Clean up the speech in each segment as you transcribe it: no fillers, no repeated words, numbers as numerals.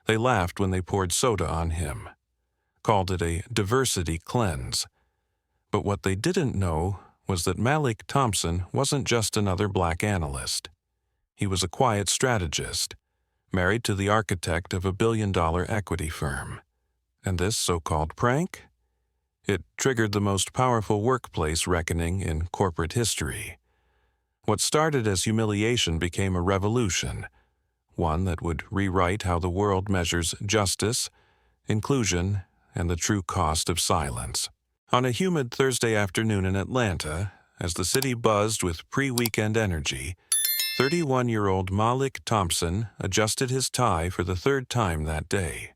They laughed when they poured soda on him, called it a diversity cleanse. But what they didn't know was that Malik Thompson wasn't just another black analyst. He was a quiet strategist, married to the architect of a billion-dollar equity firm. And this so-called prank? It triggered the most powerful workplace reckoning in corporate history. What started as humiliation became a revolution, one that would rewrite how the world measures justice, inclusion, and the true cost of silence. On a humid Thursday afternoon in Atlanta, as the city buzzed with pre-weekend energy, 31-year-old Malik Thompson adjusted his tie for the third time that day.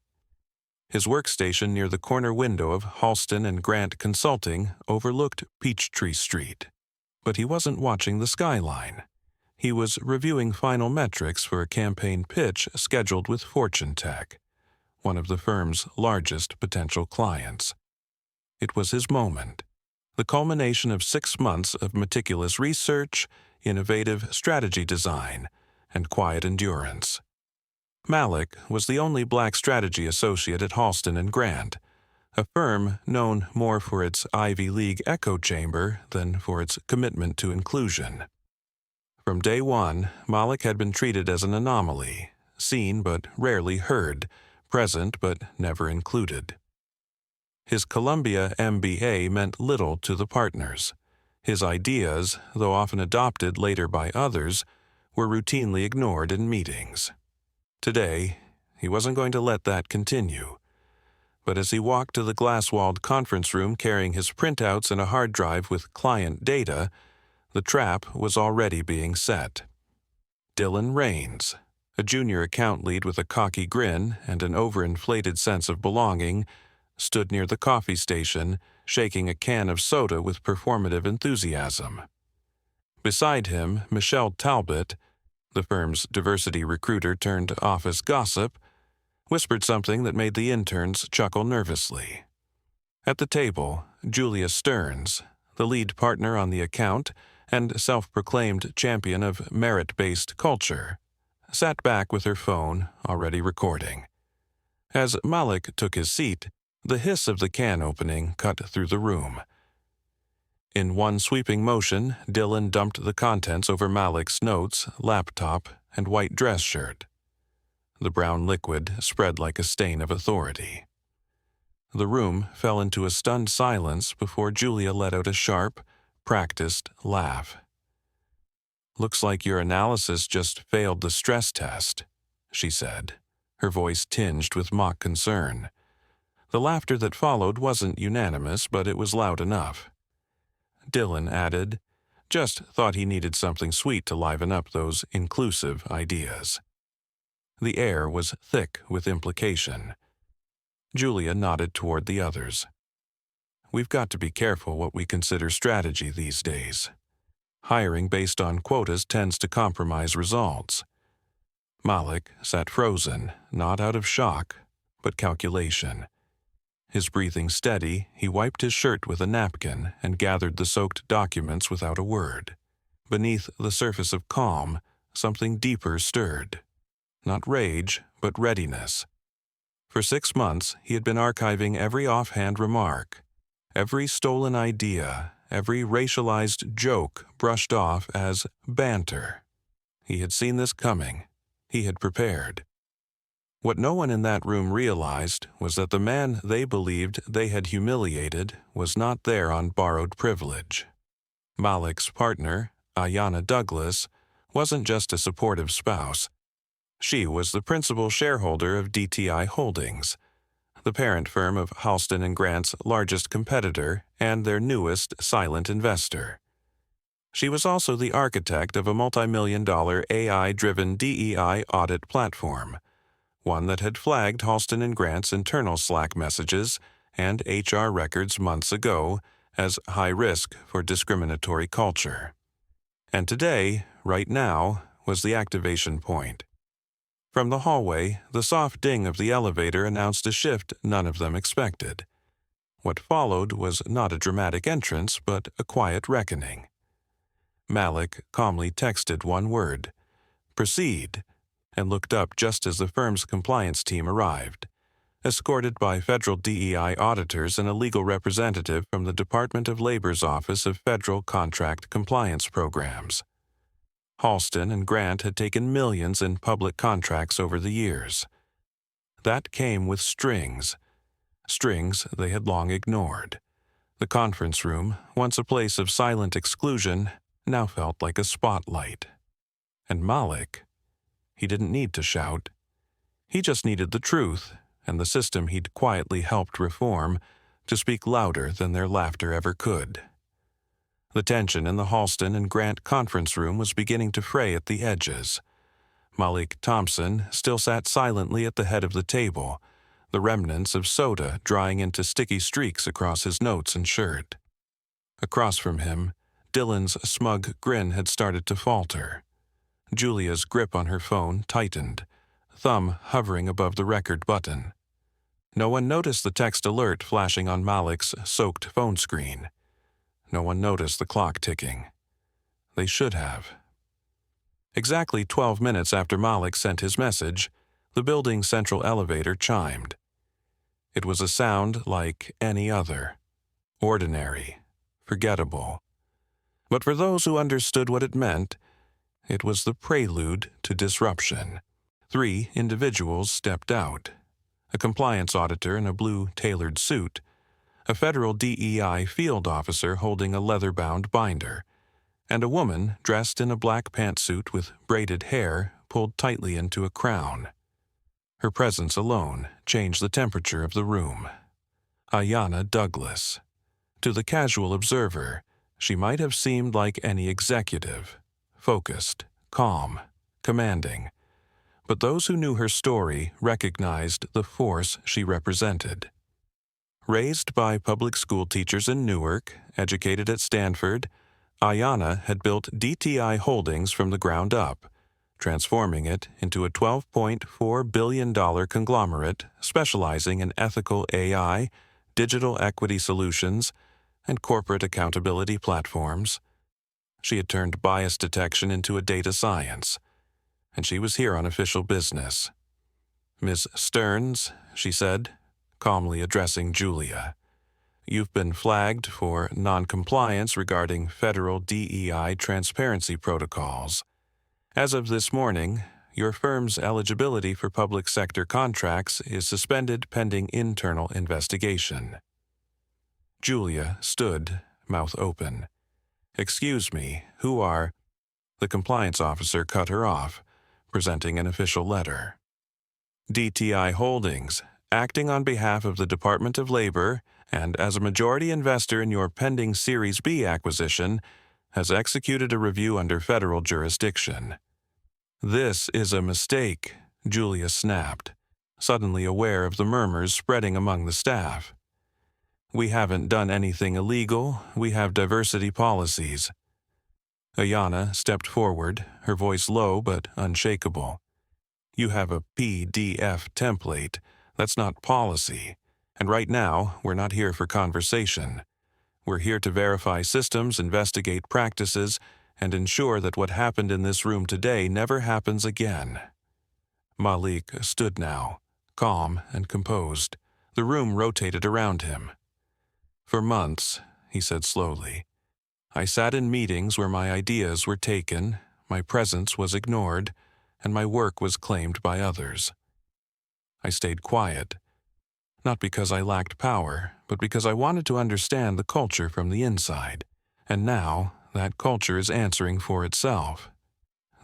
His workstation near the corner window of Halston and Grant Consulting overlooked Peachtree Street. But he wasn't watching the skyline. He was reviewing final metrics for a campaign pitch scheduled with Fortune Tech, one of the firm's largest potential clients. It was his moment, the culmination of 6 months of meticulous research, innovative strategy design, and quiet endurance. Malik was the only black strategy associate at Halston and Grant, a firm known more for its Ivy League echo chamber than for its commitment to inclusion. From day one, Malik had been treated as an anomaly, seen but rarely heard, present but never included. His Columbia MBA meant little to the partners. His ideas, though often adopted later by others, were routinely ignored in meetings. Today, he wasn't going to let that continue. But as he walked to the glass-walled conference room carrying his printouts and a hard drive with client data, the trap was already being set. Dylan Raines, a junior account lead with a cocky grin and an overinflated sense of belonging, stood near the coffee station, shaking a can of soda with performative enthusiasm. Beside him, Michelle Talbot, the firm's diversity recruiter turned office gossip, whispered something that made the interns chuckle nervously. At the table, Julia Stearns, the lead partner on the account and self-proclaimed champion of merit-based culture, sat back with her phone already recording. As Malik took his seat, the hiss of the can opening cut through the room. In one sweeping motion, Dylan dumped the contents over Malik's notes, laptop, and white dress shirt. The brown liquid spread like a stain of authority. The room fell into a stunned silence before Julia let out a sharp, practiced laugh. "Looks like your analysis just failed the stress test," she said, her voice tinged with mock concern. The laughter that followed wasn't unanimous, but it was loud enough. Dylan added, "Just thought he needed something sweet to liven up those inclusive ideas." The air was thick with implication. Julia nodded toward the others. "We've got to be careful what we consider strategy these days. Hiring based on quotas tends to compromise results." Malik sat frozen, not out of shock, but calculation. His breathing steady, he wiped his shirt with a napkin and gathered the soaked documents without a word. Beneath the surface of calm, something deeper stirred. Not rage, but readiness. For 6 months, he had been archiving every offhand remark, every stolen idea, every racialized joke brushed off as banter. He had seen this coming. He had prepared. What no one in that room realized was that the man they believed they had humiliated was not there on borrowed privilege. Malik's partner, Ayanna Douglas, wasn't just a supportive spouse. She was the principal shareholder of DTI Holdings, the parent firm of Halston and Grant's largest competitor and their newest silent investor. She was also the architect of a multi-million-dollar AI-driven DEI audit platform, one that had flagged Halston and Grant's internal Slack messages and HR records months ago as high risk for discriminatory culture. And today, right now, was the activation point. From the hallway, the soft ding of the elevator announced a shift none of them expected. What followed was not a dramatic entrance, but a quiet reckoning. Malik calmly texted one word, "Proceed," and looked up just as the firm's compliance team arrived, escorted by federal DEI auditors and a legal representative from the Department of Labor's Office of Federal Contract Compliance Programs. Halston and Grant had taken millions in public contracts over the years. That came with strings they had long ignored. The conference room, once a place of silent exclusion, now felt like a spotlight. And Malik, he didn't need to shout. He just needed the truth, and the system he'd quietly helped reform, to speak louder than their laughter ever could. The tension in the Halston and Grant conference room was beginning to fray at the edges. Malik Thompson still sat silently at the head of the table, the remnants of soda drying into sticky streaks across his notes and shirt. Across from him, Dylan's smug grin had started to falter. Julia's grip on her phone tightened, thumb hovering above the record button. No one noticed the text alert flashing on Malik's soaked phone screen. No one noticed the clock ticking. They should have. Exactly 12 minutes after Malik sent his message, the building's central elevator chimed. It was a sound like any other. Ordinary. Forgettable. But for those who understood what it meant, it was the prelude to disruption. 3 individuals stepped out. A compliance auditor in a blue tailored suit, a federal DEI field officer holding a leather-bound binder, and a woman dressed in a black pantsuit with braided hair pulled tightly into a crown. Her presence alone changed the temperature of the room. Ayanna Douglas. To the casual observer, she might have seemed like any executive, focused, calm, commanding. But those who knew her story recognized the force she represented. Raised by public school teachers in Newark, educated at Stanford, Ayanna had built DTI Holdings from the ground up, transforming it into a $12.4 billion conglomerate specializing in ethical AI, digital equity solutions, and corporate accountability platforms. She had turned bias detection into a data science, and she was here on official business. "Ms. Stearns," she said, calmly addressing Julia, "you've been flagged for noncompliance regarding federal DEI transparency protocols. As of this morning, your firm's eligibility for public sector contracts is suspended pending internal investigation." Julia stood, mouth open. "Excuse me, who are—" The compliance officer cut her off, presenting an official letter. "DTI Holdings, acting on behalf of the Department of Labor and as a majority investor in your pending Series B acquisition, has executed a review under federal jurisdiction." "This is a mistake," Julia snapped, suddenly aware of the murmurs spreading among the staff. "We haven't done anything illegal. We have diversity policies." Ayanna stepped forward, her voice low but unshakable. "You have a PDF template. That's not policy. And right now, we're not here for conversation. We're here to verify systems, investigate practices, and ensure that what happened in this room today never happens again." Malik stood now, calm and composed. The room rotated around him. "For months," he said slowly, "I sat in meetings where my ideas were taken, my presence was ignored, and my work was claimed by others. I stayed quiet, not because I lacked power, but because I wanted to understand the culture from the inside. And now, that culture is answering for itself."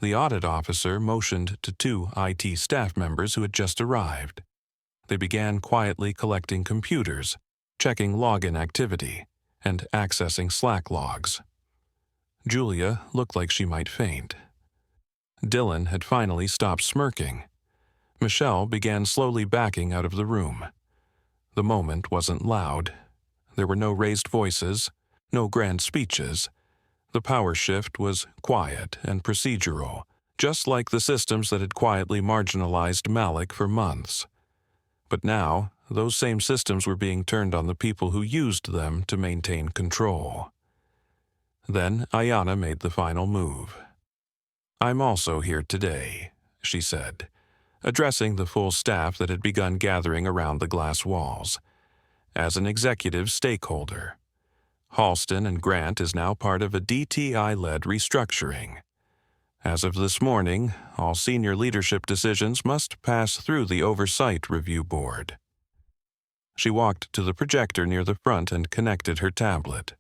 The audit officer motioned to 2 IT staff members who had just arrived. They began quietly collecting computers, checking login activity, and accessing Slack logs. Julia looked like she might faint. Dylan had finally stopped smirking. Michelle began slowly backing out of the room. The moment wasn't loud. There were no raised voices, no grand speeches. The power shift was quiet and procedural, just like the systems that had quietly marginalized Malik for months. But now, those same systems were being turned on the people who used them to maintain control. Then Ayanna made the final move. "I'm also here today," she said, addressing the full staff that had begun gathering around the glass walls. As an executive stakeholder, Halston and Grant is now part of a DTI-led restructuring. As of this morning, all senior leadership decisions must pass through the Oversight Review Board. She walked to the projector near the front and connected her tablet.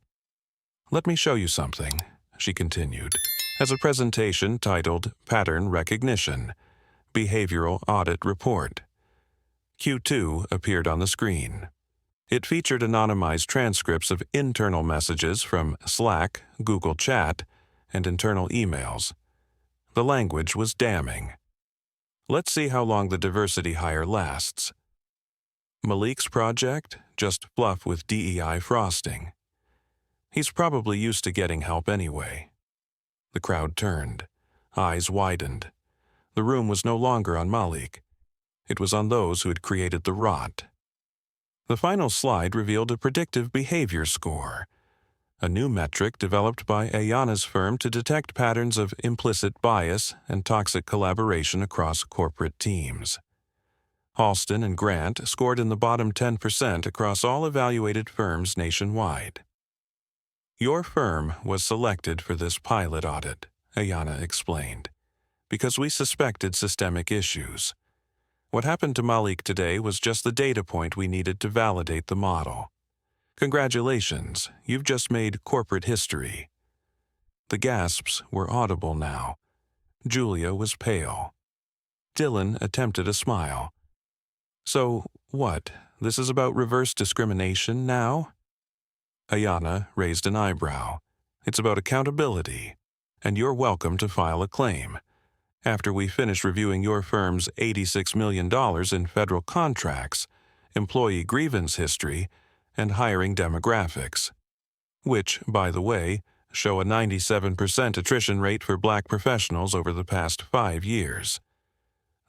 "Let me show you something," she continued, as a presentation titled Pattern Recognition, Behavioral Audit Report. Q2 appeared on the screen. It featured anonymized transcripts of internal messages from Slack, Google Chat, and internal emails. The language was damning. "Let's see how long the diversity hire lasts. Malik's project? Just fluff with DEI frosting. He's probably used to getting help anyway." The crowd turned. Eyes widened. The room was no longer on Malik. It was on those who had created the rot. The final slide revealed a predictive behavior score, a new metric developed by Ayana's firm to detect patterns of implicit bias and toxic collaboration across corporate teams. Halston and Grant scored in the bottom 10% across all evaluated firms nationwide. "Your firm was selected for this pilot audit," Ayana explained, "because we suspected systemic issues. What happened to Malik today was just the data point we needed to validate the model. Congratulations, you've just made corporate history." The gasps were audible now. Julia was pale. Dylan attempted a smile. "So, what, this is about reverse discrimination now?" Ayana raised an eyebrow. "It's about accountability, and you're welcome to file a claim. After we finish reviewing your firm's $86 million in federal contracts, employee grievance history, and hiring demographics, which, by the way, show a 97% attrition rate for Black professionals over the past 5 years.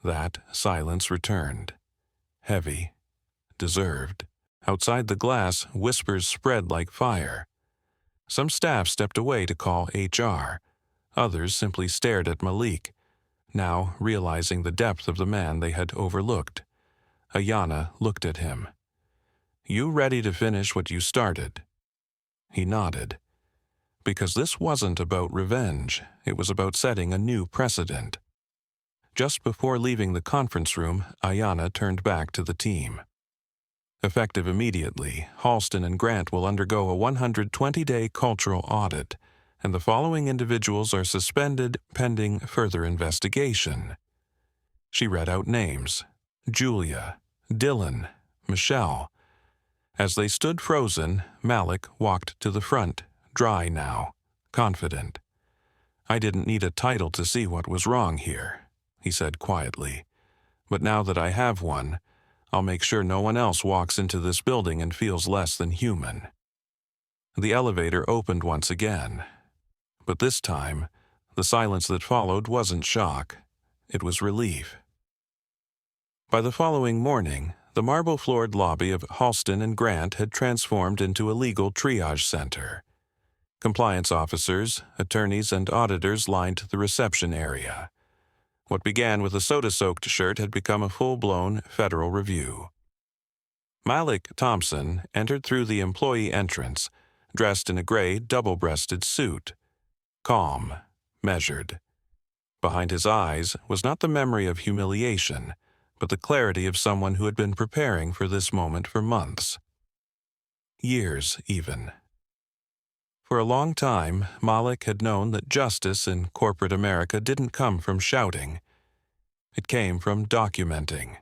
That silence returned. Heavy. Deserved. Outside the glass, whispers spread like fire. Some staff stepped away to call HR. Others simply stared at Malik, now realizing the depth of the man they had overlooked. Ayana looked at him. "You ready to finish what you started?" He nodded. Because this wasn't about revenge, it was about setting a new precedent. Just before leaving the conference room, Ayana turned back to the team. "Effective immediately, Halston and Grant will undergo a 120-day cultural audit, and the following individuals are suspended pending further investigation." She read out names: Julia, Dylan, Michelle. As they stood frozen, Malik walked to the front, dry now, confident. "I didn't need a title to see what was wrong here," he said quietly. "But now that I have one, I'll make sure no one else walks into this building and feels less than human." The elevator opened once again. But this time, the silence that followed wasn't shock. It was relief. By the following morning, the marble-floored lobby of Halston and Grant had transformed into a legal triage center. Compliance officers, attorneys, and auditors lined the reception area. What began with a soda-soaked shirt had become a full-blown federal review. Malik Thompson entered through the employee entrance, dressed in a gray double-breasted suit. Calm, measured. Behind his eyes was not the memory of humiliation, but the clarity of someone who had been preparing for this moment for months. Years, even. For a long time, Malik had known that justice in corporate America didn't come from shouting. It came from documenting.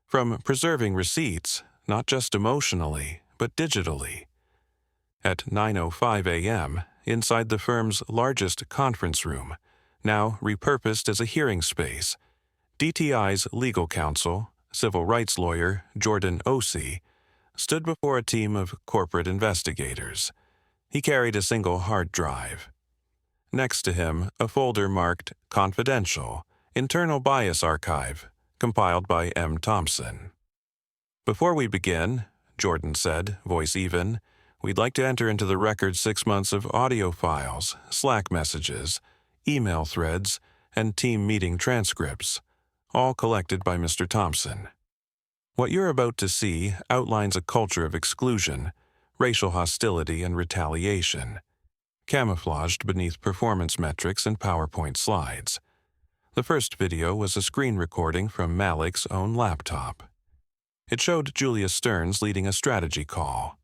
From preserving receipts, not just emotionally, but digitally. At 9:05 a.m., inside the firm's largest conference room, now repurposed as a hearing space, DTI's legal counsel, civil rights lawyer Jordan Ossie, stood before a team of corporate investigators. He carried a single hard drive. Next to him, a folder marked Confidential, Internal Bias Archive, compiled by M. Thompson. "Before we begin," Jordan said, voice even, "we'd like to enter into the record 6 months of audio files, Slack messages, email threads, and team meeting transcripts, all collected by Mr. Thompson. What you're about to see outlines a culture of exclusion, racial hostility, and retaliation, camouflaged beneath performance metrics and PowerPoint slides. The first video was a screen recording from Malik's own laptop. It showed Julia Stearns leading a strategy call.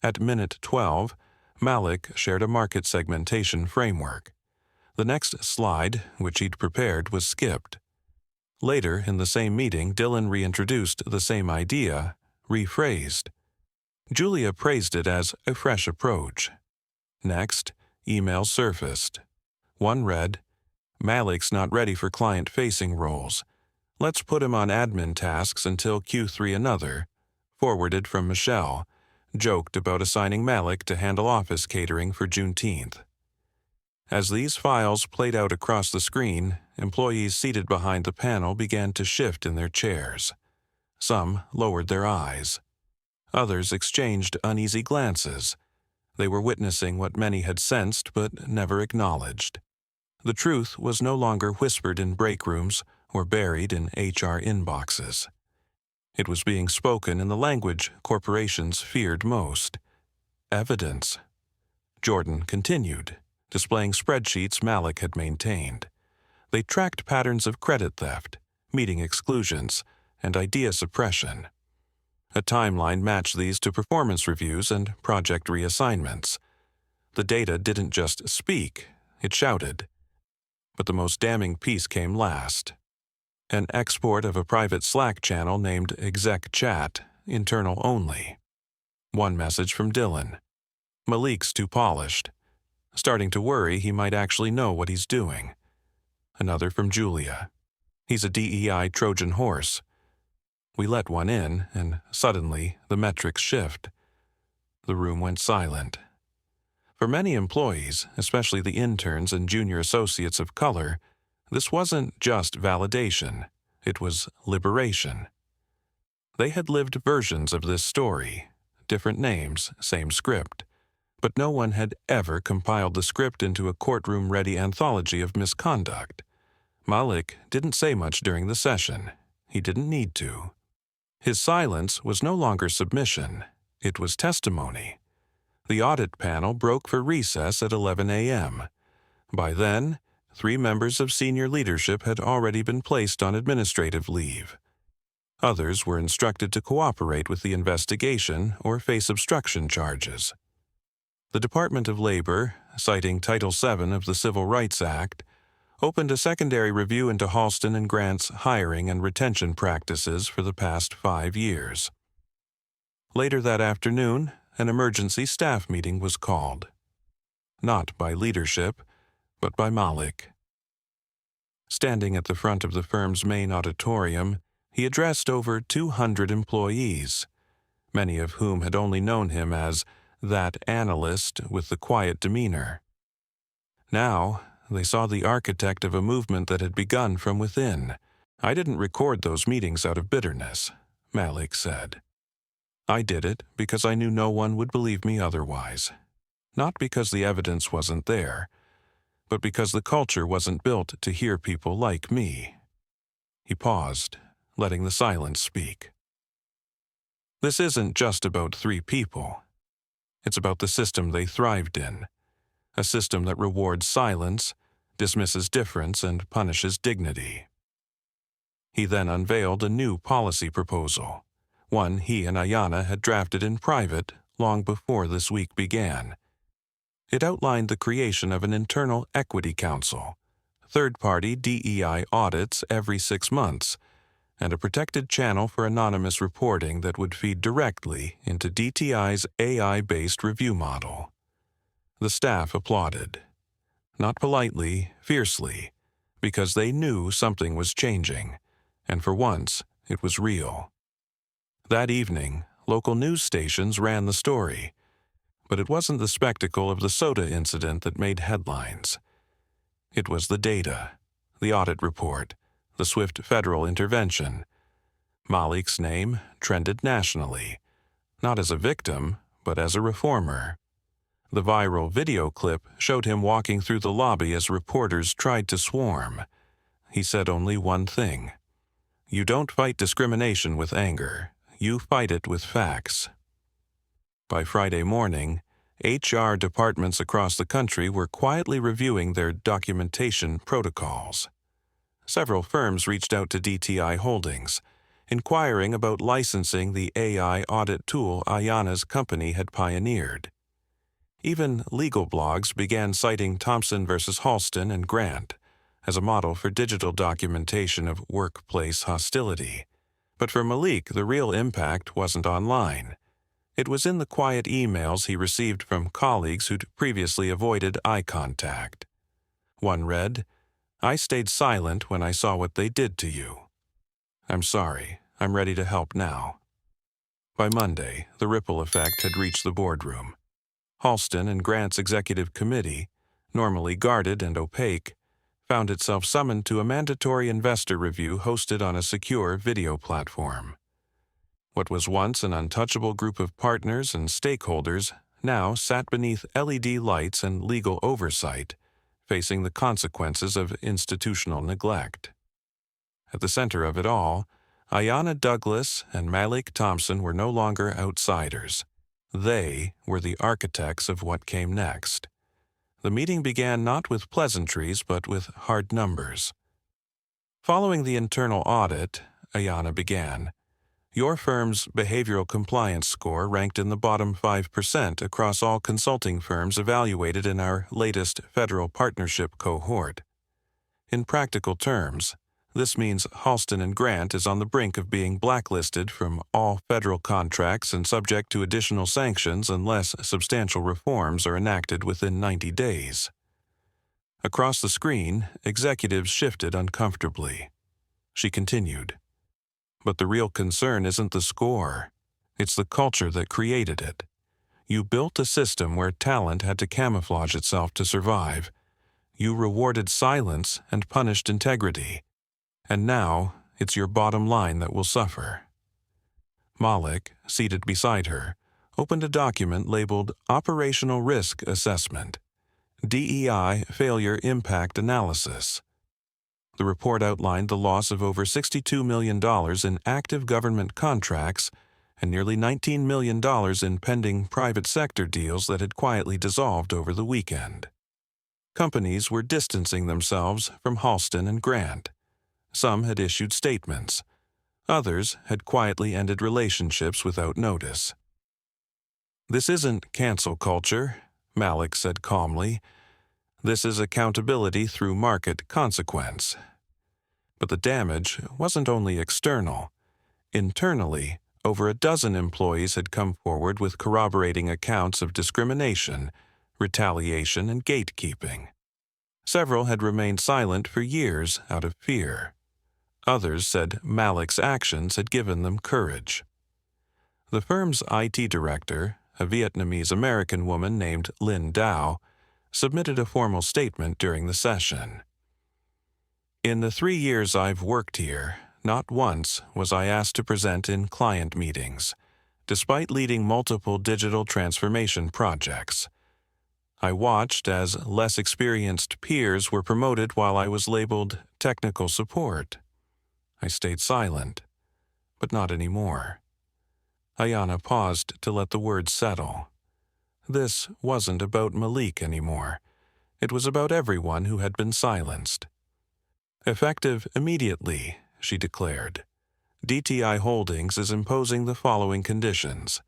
At minute 12, Malik shared a market segmentation framework. The next slide, which he'd prepared, was skipped. Later, in the same meeting, Dylan reintroduced the same idea, rephrased. Julia praised it as a fresh approach. Next, emails surfaced. One read, "Malik's not ready for client-facing roles. Let's put him on admin tasks until Q3." Another, forwarded from Michelle, joked about assigning Malik to handle office catering for Juneteenth. As these files played out across the screen, employees seated behind the panel began to shift in their chairs. Some lowered their eyes. Others exchanged uneasy glances. They were witnessing what many had sensed but never acknowledged. The truth was no longer whispered in break rooms or buried in HR inboxes. It was being spoken in the language corporations feared most: evidence. Jordan continued, displaying spreadsheets Malik had maintained. They tracked patterns of credit theft, meeting exclusions, and idea suppression. A timeline matched these to performance reviews and project reassignments. The data didn't just speak, it shouted. But the most damning piece came last. An export of a private Slack channel named Exec Chat, internal only. One message from Dylan. "Malik's too polished. Starting to worry he might actually know what he's doing." Another from Julia. "He's a DEI Trojan horse." We let one in, and suddenly the metrics shift. The room went silent. For many employees, especially the interns and junior associates of color, this wasn't just validation, it was liberation. They had lived versions of this story, different names, same script, but no one had ever compiled the script into a courtroom-ready anthology of misconduct. Malik didn't say much during the session. He didn't need to. His silence was no longer submission, it was testimony. The audit panel broke for recess at 11 a.m. By then, 3 members of senior leadership had already been placed on administrative leave. Others were instructed to cooperate with the investigation or face obstruction charges. The Department of Labor, citing Title VII of the Civil Rights Act, opened a secondary review into Halston and Grant's hiring and retention practices for the past 5 years. Later that afternoon, an emergency staff meeting was called. Not by leadership, but by Malik. Standing at the front of the firm's main auditorium, he addressed over 200 employees, many of whom had only known him as that analyst with the quiet demeanor. Now, they saw the architect of a movement that had begun from within. "I didn't record those meetings out of bitterness," Malik said. "I did it because I knew no one would believe me otherwise. Not because the evidence wasn't there, but because the culture wasn't built to hear people like me." He paused, letting the silence speak. This isn't just about 3 people. It's about the system they thrived in. A system that rewards silence, dismisses difference, and punishes dignity. He then unveiled a new policy proposal, one he and Ayanna had drafted in private long before this week began. It outlined the creation of an internal equity council, third-party DEI audits every 6 months, and a protected channel for anonymous reporting that would feed directly into DTI's AI-based review model. The staff applauded. Not politely, fiercely, because they knew something was changing, and for once, it was real. That evening, local news stations ran the story, but it wasn't the spectacle of the soda incident that made headlines. It was the data, the audit report, the swift federal intervention. Malik's name trended nationally, not as a victim, but as a reformer. The viral video clip showed him walking through the lobby as reporters tried to swarm. He said only one thing: You don't fight discrimination with anger. You fight it with facts. By Friday morning, HR departments across the country were quietly reviewing their documentation protocols. Several firms reached out to DTI Holdings, inquiring about licensing the AI audit tool Ayanna's company had pioneered. Even legal blogs began citing Thompson versus Halston and Grant as a model for digital documentation of workplace hostility. But for Malik, the real impact wasn't online. It was in the quiet emails he received from colleagues who'd previously avoided eye contact. One read, "I stayed silent when I saw what they did to you. I'm sorry. I'm ready to help now." By Monday, the ripple effect had reached the boardroom. Halston and Grant's executive committee, normally guarded and opaque, found itself summoned to a mandatory investor review hosted on a secure video platform. What was once an untouchable group of partners and stakeholders now sat beneath LED lights and legal oversight, facing the consequences of institutional neglect. At the center of it all, Ayanna Douglas and Malik Thompson were no longer outsiders. They were the architects of what came next. The meeting began not with pleasantries but with hard numbers. Following the internal audit, Ayanna began, "Your firm's behavioral compliance score ranked in the bottom 5% across all consulting firms evaluated in our latest federal partnership cohort. In practical terms, this means Halston and Grant is on the brink of being blacklisted from all federal contracts and subject to additional sanctions unless substantial reforms are enacted within 90 days. Across the screen, executives shifted uncomfortably. She continued, "But the real concern isn't the score. It's the culture that created it. You built a system where talent had to camouflage itself to survive. You rewarded silence and punished integrity. And now, it's your bottom line that will suffer." Malik, seated beside her, opened a document labeled Operational Risk Assessment, DEI Failure Impact Analysis. The report outlined the loss of over $62 million in active government contracts and nearly $19 million in pending private sector deals that had quietly dissolved over the weekend. Companies were distancing themselves from Halston and Grant. Some had issued statements. Others had quietly ended relationships without notice. "This isn't cancel culture," Malik said calmly. "This is accountability through market consequence." But the damage wasn't only external. Internally, over a dozen employees had come forward with corroborating accounts of discrimination, retaliation, and gatekeeping. Several had remained silent for years out of fear. Others said Malik's actions had given them courage. The firm's IT director, a Vietnamese-American woman named Lynn Dow, submitted a formal statement during the session. "In the 3 years I've worked here, not once was I asked to present in client meetings, despite leading multiple digital transformation projects. I watched as less experienced peers were promoted while I was labeled technical support. I stayed silent, but not anymore." Ayanna paused to let the words settle. This wasn't about Malik anymore. It was about everyone who had been silenced. "Effective immediately," she declared, "DTI Holdings is imposing the following conditions: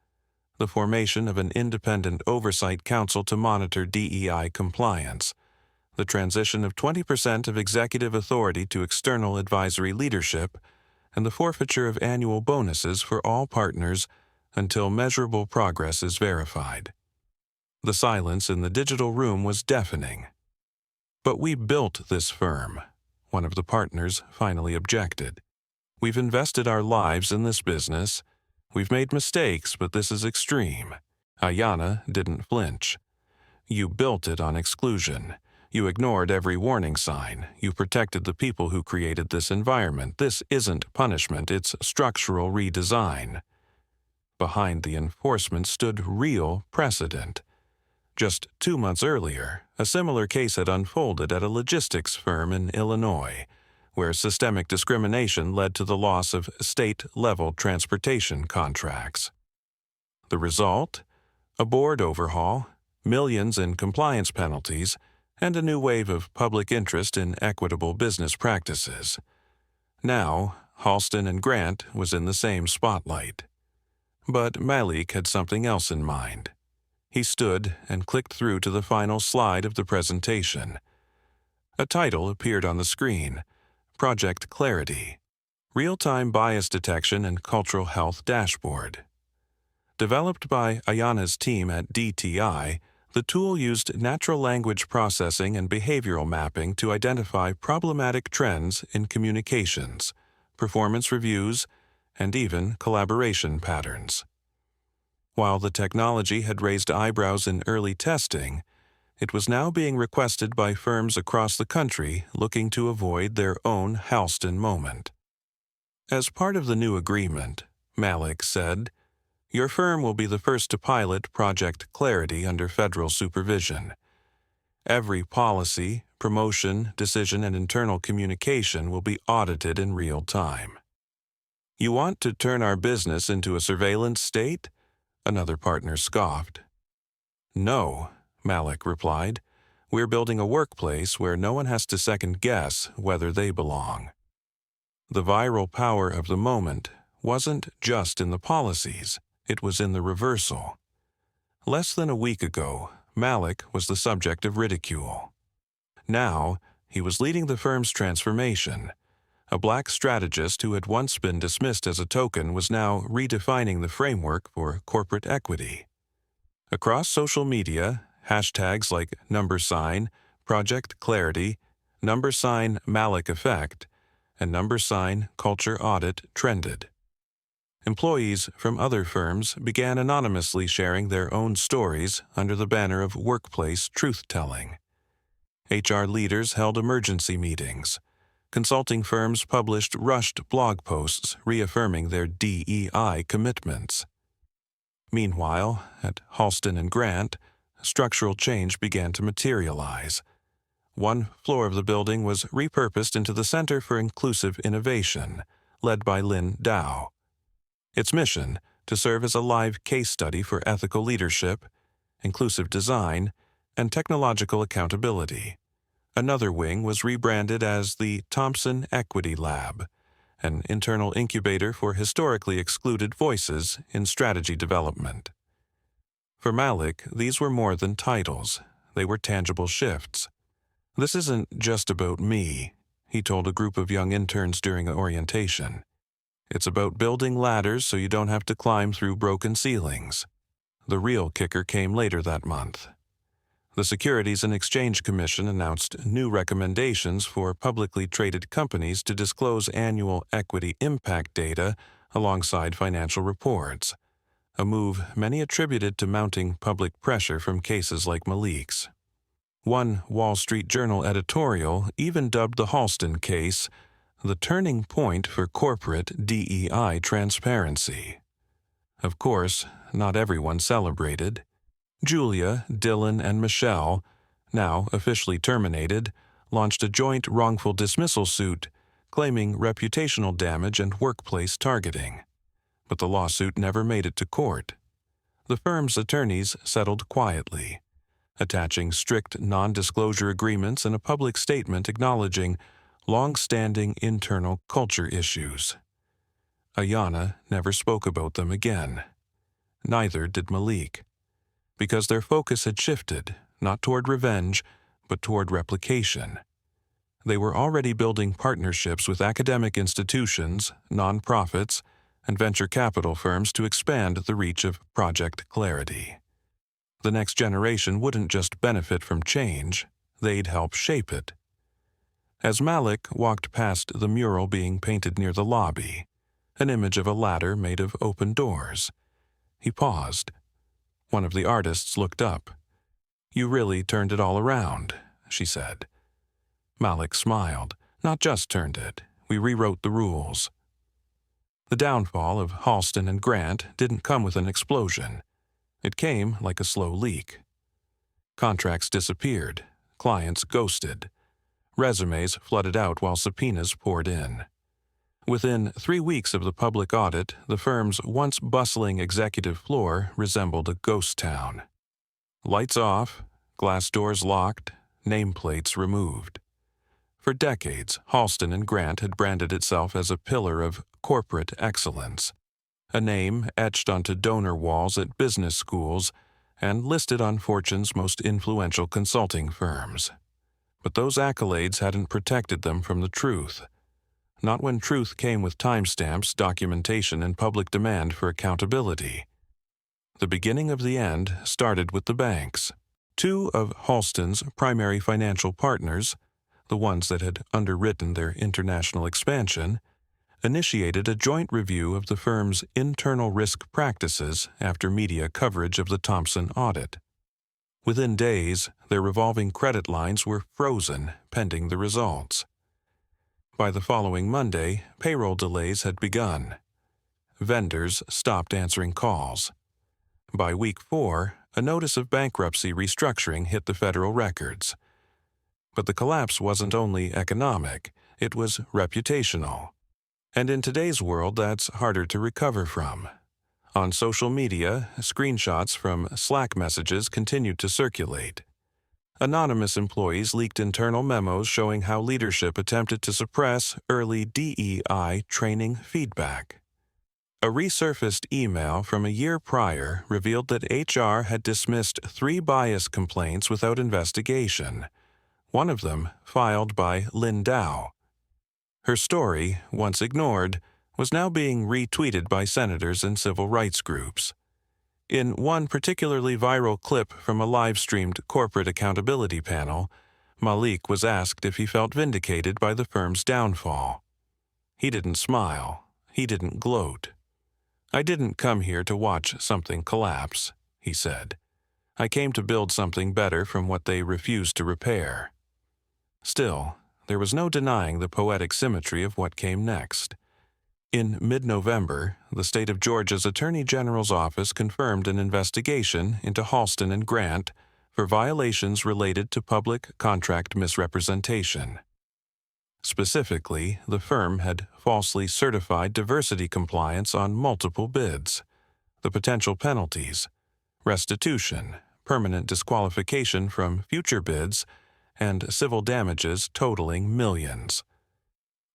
the formation of an independent oversight council to monitor DEI compliance, the transition of 20% of executive authority to external advisory leadership, and the forfeiture of annual bonuses for all partners until measurable progress is verified." The silence in the digital room was deafening. "But we built this firm," one of the partners finally objected. "We've invested our lives in this business. We've made mistakes, but this is extreme." Ayanna didn't flinch. "You built it on exclusion. You ignored every warning sign. You protected the people who created this environment. This isn't punishment, it's structural redesign." Behind the enforcement stood real precedent. Just 2 months earlier, a similar case had unfolded at a logistics firm in Illinois, where systemic discrimination led to the loss of state-level transportation contracts. The result? A board overhaul, millions in compliance penalties, and a new wave of public interest in equitable business practices. Now, Halston and Grant was in the same spotlight. But Malik had something else in mind. He stood and clicked through to the final slide of the presentation. A title appeared on the screen: Project Clarity, Real-Time Bias Detection and Cultural Health Dashboard. Developed by Ayana's team at DTI, the tool used natural language processing and behavioral mapping to identify problematic trends in communications, performance reviews, and even collaboration patterns. While the technology had raised eyebrows in early testing, it was now being requested by firms across the country looking to avoid their own Halston moment. As part of the new agreement, Malik said, "Your firm will be the first to pilot Project Clarity under federal supervision. Every policy, promotion, decision, and internal communication will be audited in real time." "You want to turn our business into a surveillance state?" Another partner scoffed. "No," Malik replied. "We're building a workplace where no one has to second-guess whether they belong." The viral power of the moment wasn't just in the policies. It was in the reversal. Less than a week ago, Malik was the subject of ridicule. Now, he was leading the firm's transformation. A black strategist who had once been dismissed as a token was now redefining the framework for corporate equity. Across social media, hashtags like #Project Clarity, #Malik Effect, and #Culture Audit trended. Employees from other firms began anonymously sharing their own stories under the banner of workplace truth-telling. HR leaders held emergency meetings. Consulting firms published rushed blog posts reaffirming their DEI commitments. Meanwhile, at Halston and Grant, structural change began to materialize. One floor of the building was repurposed into the Center for Inclusive Innovation, led by Lynn Dow. Its mission, to serve as a live case study for ethical leadership, inclusive design, and technological accountability. Another wing was rebranded as the Thompson Equity Lab, an internal incubator for historically excluded voices in strategy development. For Malik, these were more than titles. They were tangible shifts. "This isn't just about me," he told a group of young interns during orientation. "It's about building ladders so you don't have to climb through broken ceilings." The real kicker came later that month. The Securities and Exchange Commission announced new recommendations for publicly traded companies to disclose annual equity impact data alongside financial reports, a move many attributed to mounting public pressure from cases like Malik's. One Wall Street Journal editorial even dubbed the Halston case the turning point for corporate DEI transparency. Of course, not everyone celebrated. Julia, Dylan, and Michelle, now officially terminated, launched a joint wrongful dismissal suit claiming reputational damage and workplace targeting. But the lawsuit never made it to court. The firm's attorneys settled quietly, attaching strict non-disclosure agreements and a public statement acknowledging long-standing internal culture issues. Ayana never spoke about them again. Neither did Malik, because their focus had shifted, not toward revenge, but toward replication. They were already building partnerships with academic institutions, nonprofits, and venture capital firms to expand the reach of Project Clarity. The next generation wouldn't just benefit from change, they'd help shape it. As Malik walked past the mural being painted near the lobby, an image of a ladder made of open doors, he paused. One of the artists looked up. "You really turned it all around," she said. Malik smiled. "Not just turned it. We rewrote the rules." The downfall of Halston and Grant didn't come with an explosion. It came like a slow leak. Contracts disappeared. Clients ghosted. Resumes flooded out while subpoenas poured in. Within 3 weeks of the public audit, the firm's once bustling executive floor resembled a ghost town. Lights off, glass doors locked, nameplates removed. For decades, Halston and Grant had branded itself as a pillar of corporate excellence, a name etched onto donor walls at business schools and listed on Fortune's most influential consulting firms. But those accolades hadn't protected them from the truth. Not when truth came with timestamps, documentation, and public demand for accountability. The beginning of the end started with the banks. Two of Halston's primary financial partners, the ones that had underwritten their international expansion, initiated a joint review of the firm's internal risk practices after media coverage of the Thompson audit. Within days, their revolving credit lines were frozen pending the results. By the following Monday, payroll delays had begun. Vendors stopped answering calls. By week 4, a notice of bankruptcy restructuring hit the federal records. But the collapse wasn't only economic, it was reputational. And in today's world, that's harder to recover from. On social media, screenshots from Slack messages continued to circulate. Anonymous employees leaked internal memos showing how leadership attempted to suppress early DEI training feedback. A resurfaced email from a year prior revealed that HR had dismissed 3 bias complaints without investigation, one of them filed by Lynn Dow. Her story, once ignored, was now being retweeted by senators and civil rights groups. In one particularly viral clip from a live-streamed corporate accountability panel, Malik was asked if he felt vindicated by the firm's downfall. He didn't smile. He didn't gloat. "I didn't come here to watch something collapse," he said. "I came to build something better from what they refused to repair." Still, there was no denying the poetic symmetry of what came next. In mid-November, the state of Georgia's Attorney General's office confirmed an investigation into Halston and Grant for violations related to public contract misrepresentation. Specifically, the firm had falsely certified diversity compliance on multiple bids. The potential penalties: restitution, permanent disqualification from future bids, and civil damages totaling millions.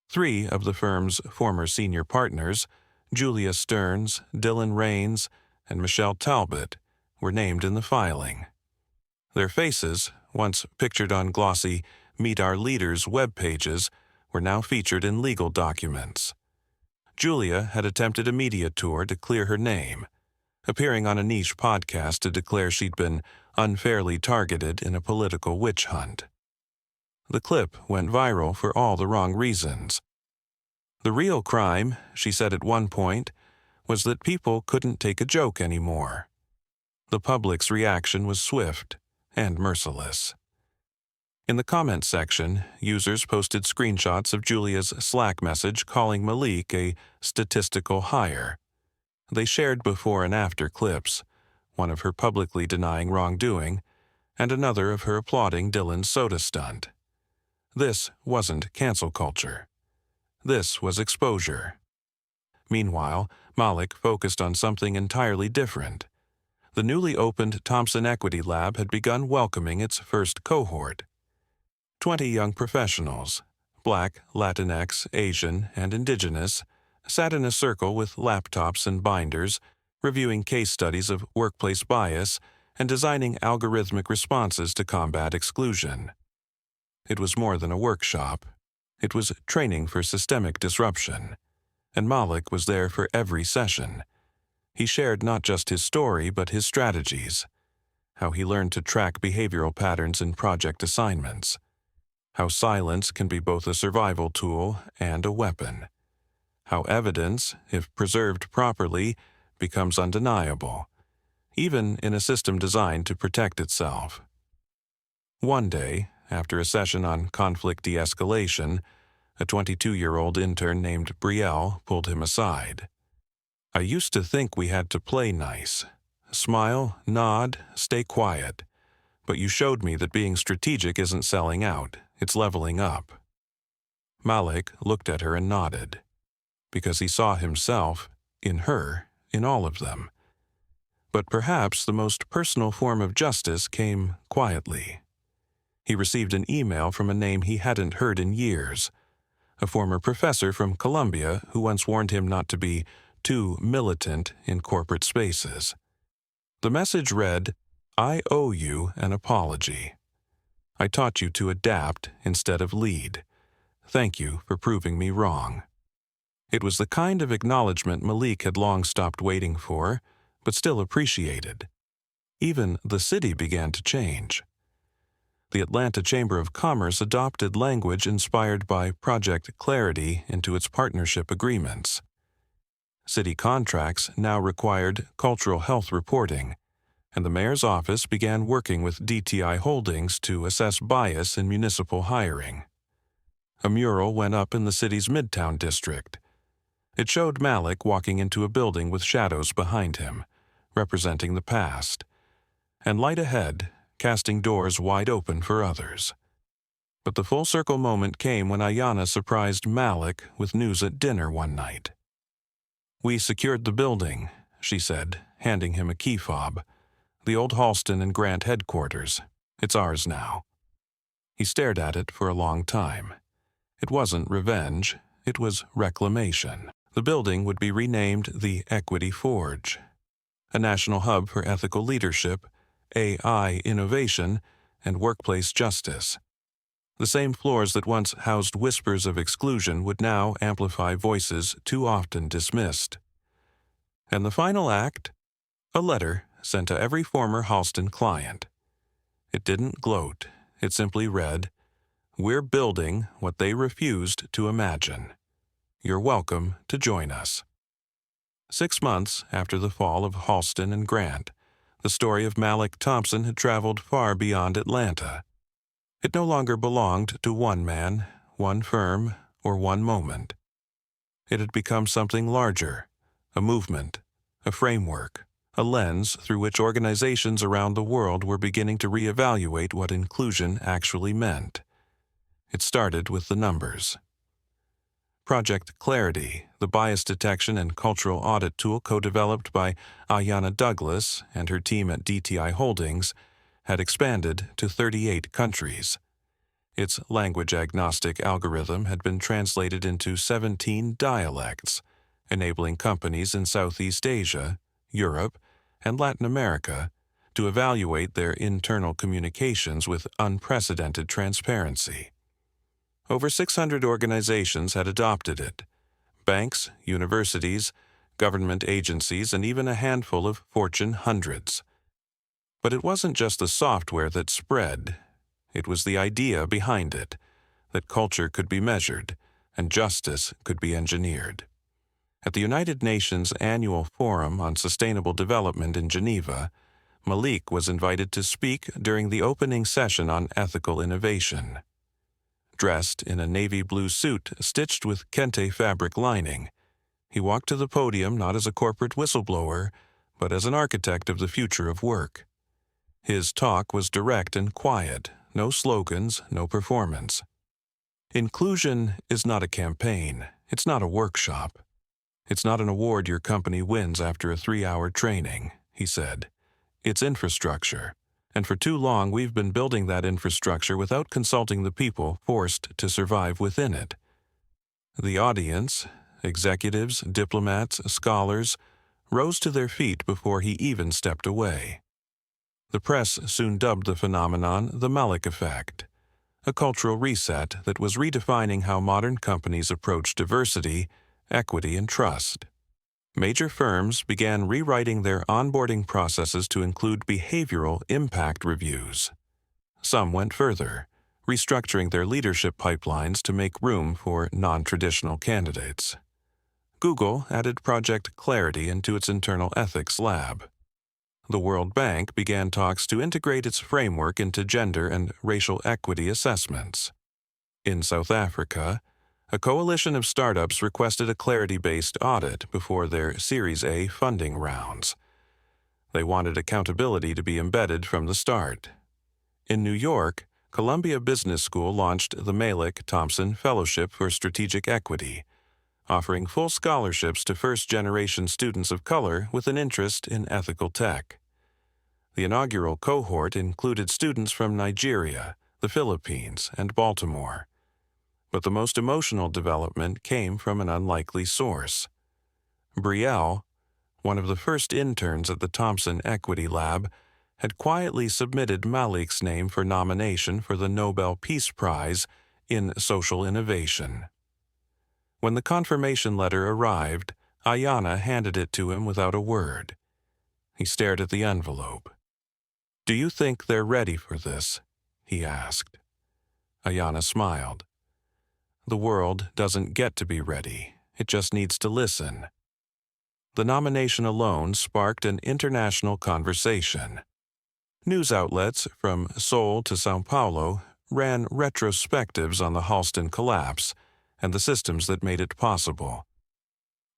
3 of the firm's former senior partners, Julia Stearns, Dylan Raines, and Michelle Talbot, were named in the filing. Their faces, once pictured on glossy Meet Our Leaders web pages, were now featured in legal documents. Julia had attempted a media tour to clear her name, appearing on a niche podcast to declare she'd been unfairly targeted in a political witch hunt. The clip went viral for all the wrong reasons. The real crime, she said at one point, was that people couldn't take a joke anymore. The public's reaction was swift and merciless. In the comments section, users posted screenshots of Julia's Slack message calling Malik a statistical hire. They shared before and after clips, one of her publicly denying wrongdoing, and another of her applauding Dylan's soda stunt. This wasn't cancel culture. This was exposure. Meanwhile, Malik focused on something entirely different. The newly opened Thompson Equity Lab had begun welcoming its first cohort. 20 young professionals, Black, Latinx, Asian, and Indigenous, sat in a circle with laptops and binders, reviewing case studies of workplace bias and designing algorithmic responses to combat exclusion. It was more than a workshop. It was training for systemic disruption. And Malik was there for every session. He shared not just his story, but his strategies. How he learned to track behavioral patterns in project assignments. How silence can be both a survival tool and a weapon. How evidence, if preserved properly, becomes undeniable, even in a system designed to protect itself. One day, after a session on conflict de-escalation, a 22-year-old intern named Brielle pulled him aside. "I used to think we had to play nice. Smile, nod, stay quiet. But you showed me that being strategic isn't selling out, It's leveling up. Malik looked at her and nodded, because he saw himself, in her, in all of them. But perhaps the most personal form of justice came quietly. He received an email from a name he hadn't heard in years, a former professor from Columbia who once warned him not to be too militant in corporate spaces. The message read, "I owe you an apology. I taught you to adapt instead of lead. Thank you for proving me wrong." It was the kind of acknowledgement Malik had long stopped waiting for, but still appreciated. Even the city began to change. The Atlanta Chamber of Commerce adopted language inspired by Project Clarity into its partnership agreements. City contracts now required cultural health reporting, and the mayor's office began working with DTI Holdings to assess bias in municipal hiring. A mural went up in the city's Midtown district. It showed Malik walking into a building with shadows behind him, representing the past, and light ahead, casting doors wide open for others. But the full-circle moment came when Ayanna surprised Malik with news at dinner one night. "We secured the building," she said, handing him a key fob. "The old Halston and Grant headquarters. It's ours now." He stared at it for a long time. It wasn't revenge, it was reclamation. The building would be renamed the Equity Forge, a national hub for ethical leadership, AI innovation, and workplace justice. The same floors that once housed whispers of exclusion would now amplify voices too often dismissed. And the final act? A letter sent to every former Halston client. It didn't gloat, it simply read, "We're building what they refused to imagine. You're welcome to join us." 6 months after the fall of Halston and Grant, the story of Malik Thompson had traveled far beyond Atlanta. It no longer belonged to one man, one firm, or one moment. It had become something larger, a movement, a framework, a lens through which organizations around the world were beginning to reevaluate what inclusion actually meant. It started with the numbers. Project Clarity, the bias detection and cultural audit tool co-developed by Ayanna Douglas and her team at DTI Holdings, had expanded to 38 countries. Its language-agnostic algorithm had been translated into 17 dialects, enabling companies in Southeast Asia, Europe, and Latin America to evaluate their internal communications with unprecedented transparency. Over 600 organizations had adopted it: banks, universities, government agencies, and even a handful of Fortune hundreds. But it wasn't just the software that spread. It was the idea behind it, that culture could be measured and justice could be engineered. At the United Nations Annual Forum on Sustainable Development in Geneva, Malik was invited to speak during the opening session on ethical innovation. Dressed in a navy blue suit stitched with kente fabric lining, he walked to the podium not as a corporate whistleblower, but as an architect of the future of work. His talk was direct and quiet, no slogans, no performance. Inclusion is not a campaign, it's not a workshop. It's not an award your company wins after a 3-hour training, he said. It's infrastructure. And for too long we've been building that infrastructure without consulting the people forced to survive within it. The audience, executives, diplomats, scholars, rose to their feet before he even stepped away. The press soon dubbed the phenomenon the Malik effect, a cultural reset that was redefining how modern companies approach diversity, equity, and trust. Major firms began rewriting their onboarding processes to include behavioral impact reviews. Some went further, restructuring their leadership pipelines to make room for non-traditional candidates. Google added Project Clarity into its internal ethics lab. The World Bank began talks to integrate its framework into gender and racial equity assessments. In South Africa, a coalition of startups requested a clarity-based audit before their Series A funding rounds. They wanted accountability to be embedded from the start. In New York, Columbia Business School launched the Malik Thompson Fellowship for Strategic Equity, offering full scholarships to first-generation students of color with an interest in ethical tech. The inaugural cohort included students from Nigeria, the Philippines, and Baltimore. But the most emotional development came from an unlikely source. Brielle, one of the first interns at the Thompson Equity Lab, had quietly submitted Malik's name for nomination for the Nobel Peace Prize in Social Innovation. When the confirmation letter arrived, Ayanna handed it to him without a word. He stared at the envelope. "Do you think they're ready for this?" he asked. Ayanna smiled. "The world doesn't get to be ready. It just needs to listen." The nomination alone sparked an international conversation. News outlets from Seoul to São Paulo ran retrospectives on the Halston collapse and the systems that made it possible.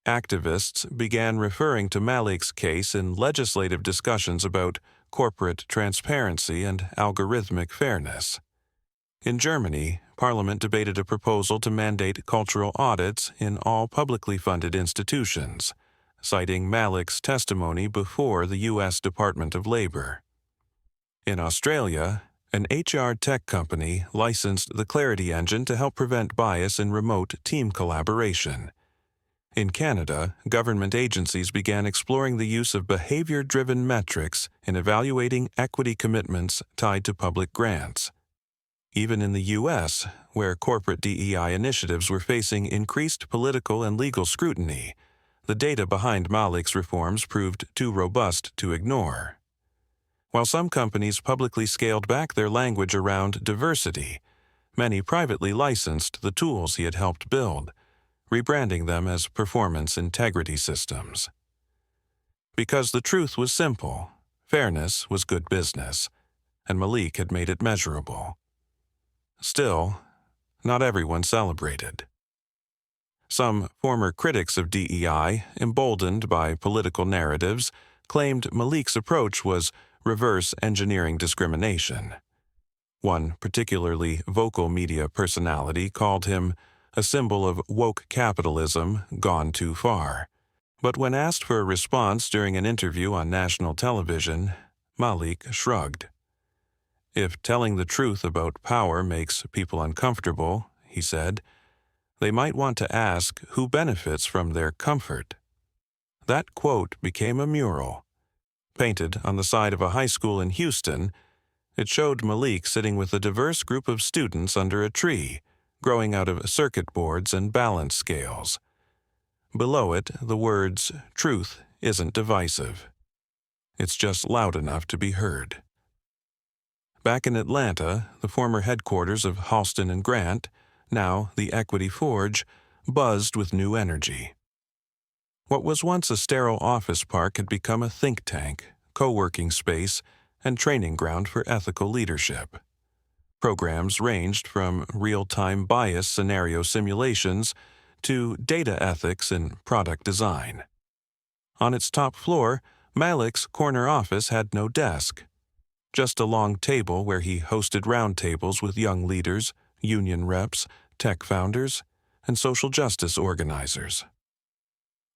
Activists began referring to Malik's case in legislative discussions about corporate transparency and algorithmic fairness. In Germany, Parliament debated a proposal to mandate cultural audits in all publicly funded institutions, citing Malik's testimony before the U.S. Department of Labor. In Australia, an HR tech company licensed the Clarity engine to help prevent bias in remote team collaboration. In Canada, government agencies began exploring the use of behavior-driven metrics in evaluating equity commitments tied to public grants. Even in the U.S., where corporate DEI initiatives were facing increased political and legal scrutiny, the data behind Malik's reforms proved too robust to ignore. While some companies publicly scaled back their language around diversity, many privately licensed the tools he had helped build, rebranding them as performance integrity systems. Because the truth was simple, fairness was good business, and Malik had made it measurable. Still, not everyone celebrated. Some former critics of DEI, emboldened by political narratives, claimed Malik's approach was reverse engineering discrimination. One particularly vocal media personality called him a symbol of woke capitalism gone too far. But when asked for a response during an interview on national television, Malik shrugged. "If telling the truth about power makes people uncomfortable," he said, "they might want to ask who benefits from their comfort." That quote became a mural. Painted on the side of a high school in Houston, it showed Malik sitting with a diverse group of students under a tree, growing out of circuit boards and balance scales. Below it, the words, "Truth isn't divisive. It's just loud enough to be heard." Back in Atlanta, the former headquarters of Halston and Grant, now the Equity Forge, buzzed with new energy. What was once a sterile office park had become a think tank, co-working space, and training ground for ethical leadership. Programs ranged from real-time bias scenario simulations to data ethics and product design. On its top floor, Malik's corner office had no desk, just a long table where he hosted roundtables with young leaders, union reps, tech founders, and social justice organizers.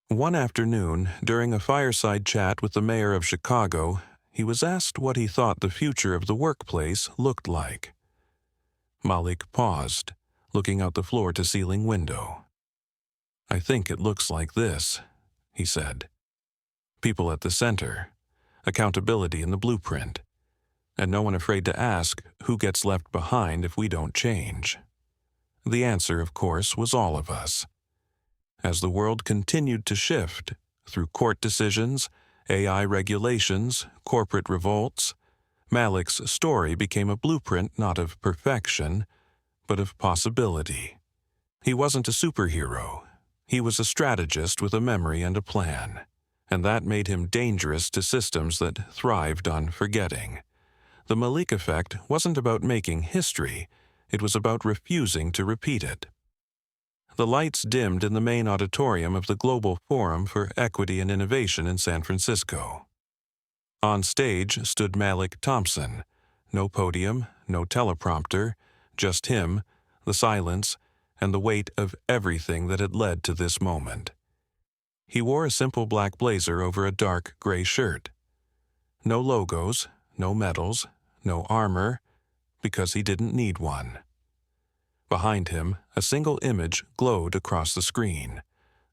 One afternoon, during a fireside chat with the mayor of Chicago, he was asked what he thought the future of the workplace looked like. Malik paused, looking out the floor-to-ceiling window. "I think it looks like this," he said. "People at the center, accountability in the blueprint, and no one afraid to ask who gets left behind if we don't change." The answer, of course, was all of us. As the world continued to shift, through court decisions, AI regulations, corporate revolts, Malik's story became a blueprint not of perfection, but of possibility. He wasn't a superhero. He was a strategist with a memory and a plan, and that made him dangerous to systems that thrived on forgetting. The Malik effect wasn't about making history, it was about refusing to repeat it. The lights dimmed in the main auditorium of the Global Forum for Equity and Innovation in San Francisco. On stage stood Malik Thompson. No podium, no teleprompter, just him, the silence, and the weight of everything that had led to this moment. He wore a simple black blazer over a dark gray shirt. No logos, no medals, no armor, because he didn't need one. Behind him, a single image glowed across the screen,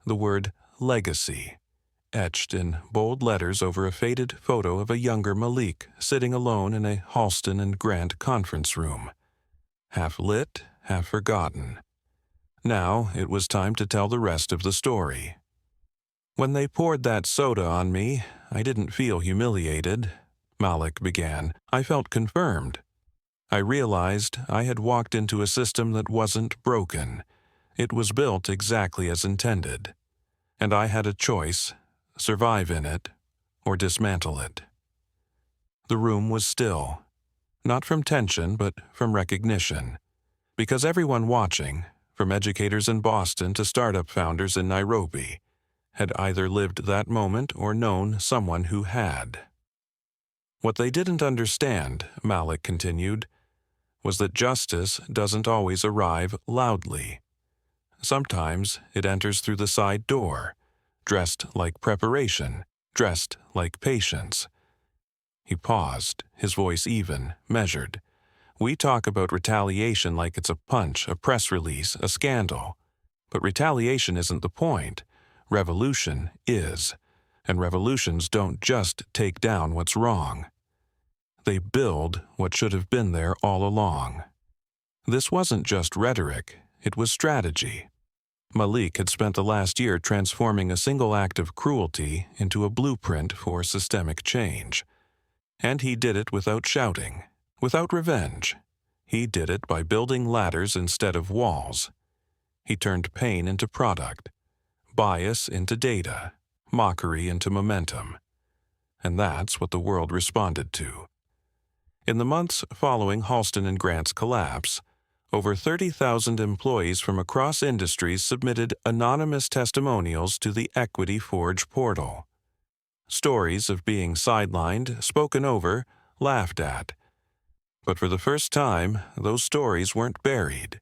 the word legacy, etched in bold letters over a faded photo of a younger Malik sitting alone in a Halston and Grant conference room, half lit, half forgotten. Now it was time to tell the rest of the story. When they poured that soda on me, I didn't feel humiliated, Malik began. I felt confirmed. I realized I had walked into a system that wasn't broken. It was built exactly as intended. And I had a choice: survive in it or dismantle it. The room was still, not from tension but from recognition, because everyone watching, from educators in Boston to startup founders in Nairobi, had either lived that moment or known someone who had. What they didn't understand, Malik continued, was that justice doesn't always arrive loudly. Sometimes it enters through the side door, dressed like preparation, dressed like patience. He paused, his voice even, measured. We talk about retaliation like it's a punch, a press release, a scandal. But retaliation isn't the point. Revolution is. And revolutions don't just take down what's wrong. They build what should have been there all along. This wasn't just rhetoric, it was strategy. Malik had spent the last year transforming a single act of cruelty into a blueprint for systemic change. And he did it without shouting, without revenge. He did it by building ladders instead of walls. He turned pain into product, bias into data, mockery into momentum. And that's what the world responded to. In the months following Halston and Grant's collapse, over 30,000 employees from across industries submitted anonymous testimonials to the Equity Forge portal. Stories of being sidelined, spoken over, laughed at. But for the first time, those stories weren't buried.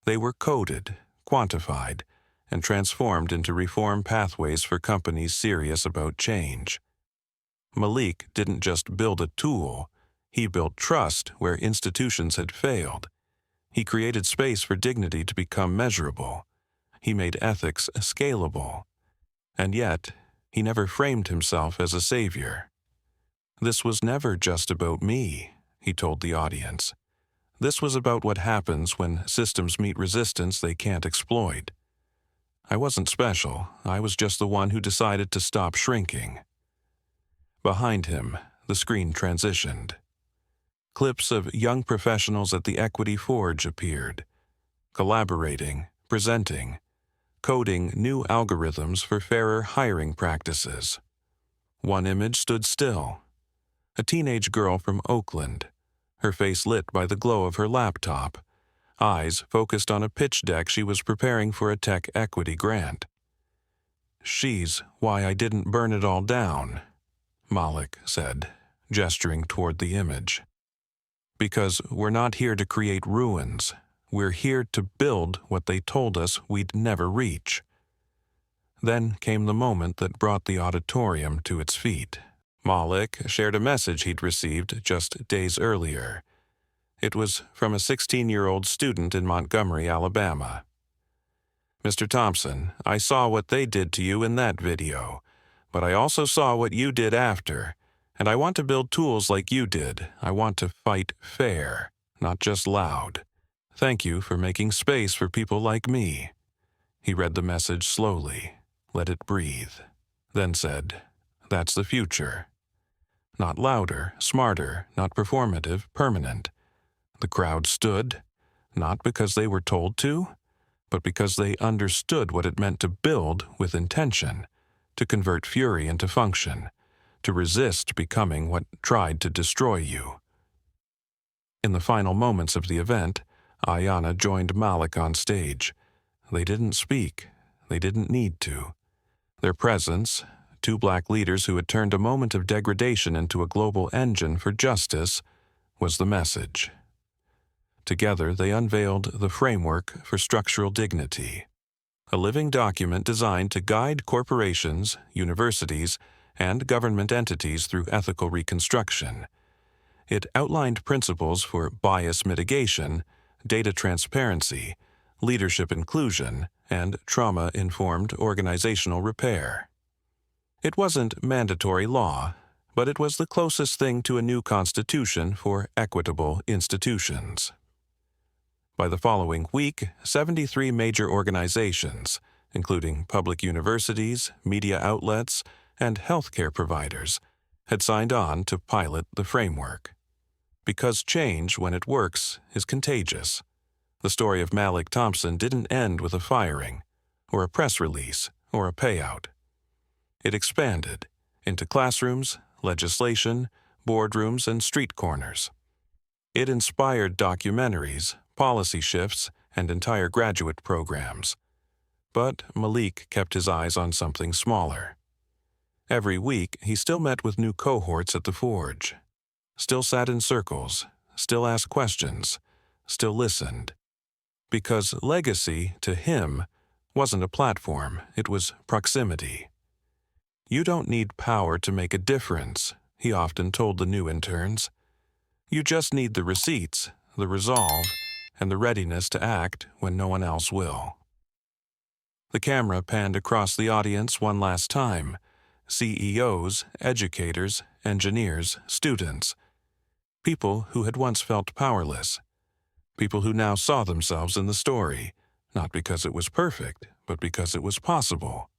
They were coded, quantified, and transformed into reform pathways for companies serious about change. Malik didn't just build a tool, he built trust where institutions had failed. He created space for dignity to become measurable. He made ethics scalable. And yet, he never framed himself as a savior. This was never just about me, he told the audience. This was about what happens when systems meet resistance they can't exploit. I wasn't special, I was just the one who decided to stop shrinking. Behind him, the screen transitioned. Clips of young professionals at the Equity Forge appeared, collaborating, presenting, coding new algorithms for fairer hiring practices. One image stood still. A teenage girl from Oakland, her face lit by the glow of her laptop, eyes focused on a pitch deck she was preparing for a tech equity grant. "She's why I didn't burn it all down," Malik said, gesturing toward the image. "Because we're not here to create ruins. We're here to build what they told us we'd never reach." Then came the moment that brought the auditorium to its feet. Malik shared a message he'd received just days earlier. It was from a 16-year-old student in Montgomery, Alabama. "Mr. Thompson, I saw what they did to you in that video, but I also saw what you did after. And I want to build tools like you did. I want to fight fair, not just loud. Thank you for making space for people like me." He read the message slowly, let it breathe, then said, "That's the future. Not louder, smarter, not performative, permanent." The crowd stood, not because they were told to, but because they understood what it meant to build with intention, to convert fury into function, to resist becoming what tried to destroy you. In the final moments of the event, Ayanna joined Malik on stage. They didn't speak. They didn't need to. Their presence, two black leaders who had turned a moment of degradation into a global engine for justice, was the message. Together, they unveiled the framework for structural dignity, a living document designed to guide corporations, universities, and government entities through ethical reconstruction. It outlined principles for bias mitigation, data transparency, leadership inclusion, and trauma-informed organizational repair. It wasn't mandatory law, but it was the closest thing to a new constitution for equitable institutions. By the following week, 73 major organizations, including public universities, media outlets, and healthcare providers, had signed on to pilot the framework. Because change, when it works, is contagious. The story of Malik Thompson didn't end with a firing, or a press release, or a payout. It expanded into classrooms, legislation, boardrooms, and street corners. It inspired documentaries, policy shifts, and entire graduate programs. But Malik kept his eyes on something smaller. Every week, he still met with new cohorts at the Forge, still sat in circles, still asked questions, still listened. Because legacy, to him, wasn't a platform, it was proximity. You don't need power to make a difference, he often told the new interns. You just need the receipts, the resolve, and the readiness to act when no one else will. The camera panned across the audience one last time. CEOs, educators, engineers, students. People who had once felt powerless. People who now saw themselves in the story, not because it was perfect, but because it was possible.